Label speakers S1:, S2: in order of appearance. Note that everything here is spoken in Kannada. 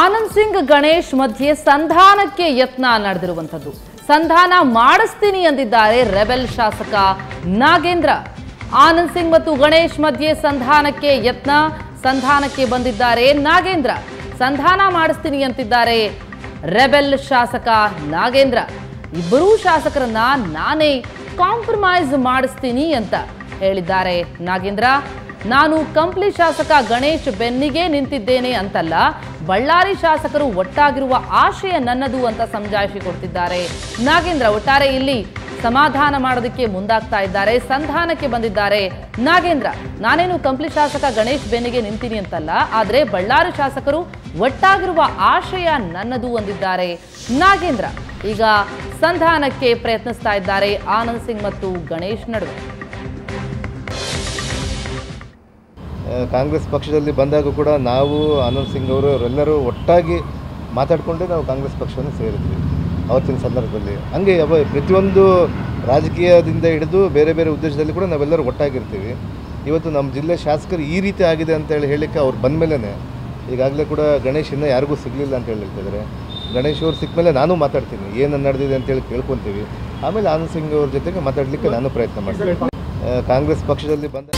S1: ಆನಂದ್ ಸಿಂಗ್ ಗಣೇಶ್ ಮಧ್ಯೆ ಸಂಧಾನಕ್ಕೆ ಯತ್ನ ನಡೆದಿರುವಂತದ್ದು. ಸಂಧಾನ ಮಾಡಿಸ್ತೀನಿ ಎಂದಿದ್ದಾರೆ ರೆಬೆಲ್ ಶಾಸಕ ನಾಗೇಂದ್ರ. ಆನಂದ್ ಸಿಂಗ್ ಮತ್ತು ಗಣೇಶ್ ಮಧ್ಯೆ ಸಂಧಾನಕ್ಕೆ ಯತ್ನ, ಸಂಧಾನಕ್ಕೆ ಬಂದಿದ್ದಾರೆ ನಾಗೇಂದ್ರ. ಸಂಧಾನ ಮಾಡಿಸ್ತೀನಿ ಅಂತಿದ್ದಾರೆ ರೆಬೆಲ್ ಶಾಸಕ ನಾಗೇಂದ್ರ. ಇಬ್ಬರೂ ಶಾಸಕರನ್ನ ನಾನೇ ಕಾಂಪ್ರಮೈಸ್ ಮಾಡಿಸ್ತೀನಿ ಅಂತ ಹೇಳಿದ್ದಾರೆ ನಾಗೇಂದ್ರ. ನಾನು ಕಂಪ್ಲಿ ಶಾಸಕ ಗಣೇಶ್ ಬೆನ್ನಿಗೆ ನಿಂತಿದ್ದೇನೆ ಅಂತಲ್ಲ, ಬಳ್ಳಾರಿ ಶಾಸಕರು ಒಟ್ಟಾಗಿರುವ ಆಶಯ ನನ್ನದು ಅಂತ ಸಮಜಾಯಿಷಿ ಕೊಡ್ತಿದ್ದಾರೆ ನಾಗೇಂದ್ರ. ಒಟ್ಟಾರೆ ಇಲ್ಲಿ ಸಮಾಧಾನ ಮಾಡೋದಕ್ಕೆ ಮುಂದಾಗ್ತಾ ಇದ್ದಾರೆ, ಸಂಧಾನಕ್ಕೆ ಬಂದಿದ್ದಾರೆ ನಾಗೇಂದ್ರ. ನಾನೇನು ಕಂಪ್ಲಿ ಶಾಸಕ ಗಣೇಶ್ ಬೆನ್ನಿಗೆ ನಿಂತೀನಿ ಅಂತಲ್ಲ, ಆದರೆ ಬಳ್ಳಾರಿ ಶಾಸಕರು ಒಟ್ಟಾಗಿರುವ ಆಶಯ ನನ್ನದು ಅಂದಿದ್ದಾರೆ ನಾಗೇಂದ್ರ. ಈಗ ಸಂಧಾನಕ್ಕೆ ಪ್ರಯತ್ನಿಸ್ತಾ ಇದ್ದಾರೆ ಆನಂದ್ ಸಿಂಗ್ ಮತ್ತು ಗಣೇಶ್ ನಡುವೆ.
S2: ಕಾಂಗ್ರೆಸ್ ಪಕ್ಷದಲ್ಲಿ ಬಂದಾಗ ಕೂಡ ನಾವು ಆನಂದ್ ಸಿಂಗ್ ಅವರೆಲ್ಲರೂ ಒಟ್ಟಾಗಿ ಮಾತಾಡಿಕೊಂಡೇ ನಾವು ಕಾಂಗ್ರೆಸ್ ಪಕ್ಷವನ್ನು ಸೇರಿದ್ವಿ ಅವತ್ತಿನ ಸಂದರ್ಭದಲ್ಲಿ. ಹಂಗೆ ಪ್ರತಿಯೊಂದು ರಾಜಕೀಯದಿಂದ ಹಿಡಿದು ಬೇರೆ ಬೇರೆ ಉದ್ದೇಶದಲ್ಲಿ ಕೂಡ ನಾವೆಲ್ಲರೂ ಒಟ್ಟಾಗಿರ್ತೀವಿ. ಇವತ್ತು ನಮ್ಮ ಜಿಲ್ಲೆ ಶಾಸಕರು ಈ ರೀತಿ ಆಗಿದೆ ಅಂತೇಳಿ ಹೇಳಲಿಕ್ಕೆ ಅವ್ರು ಬಂದ ಮೇಲೇ, ಈಗಾಗಲೇ ಕೂಡ ಗಣೇಶ್ ಇನ್ನೂ ಯಾರಿಗೂ ಸಿಗಲಿಲ್ಲ ಅಂತ ಹೇಳ್ತಿದ್ದಾರೆ. ಗಣೇಶ್ ಅವ್ರು ಸಿಕ್ಕ ಮೇಲೆ ನಾನು ಮಾತಾಡ್ತೀನಿ, ಏನು ನಡೆದಿದೆ ಅಂತೇಳಿ ಕೇಳ್ಕೊತೀವಿ. ಆಮೇಲೆ ಆನಂದ್ ಸಿಂಗ್ ಅವ್ರ ಜೊತೆಗೆ ಮಾತಾಡಲಿಕ್ಕೆ ನಾನು ಪ್ರಯತ್ನ ಮಾಡ್ತೀನಿ. ಕಾಂಗ್ರೆಸ್ ಪಕ್ಷದಲ್ಲಿ ಬಂದ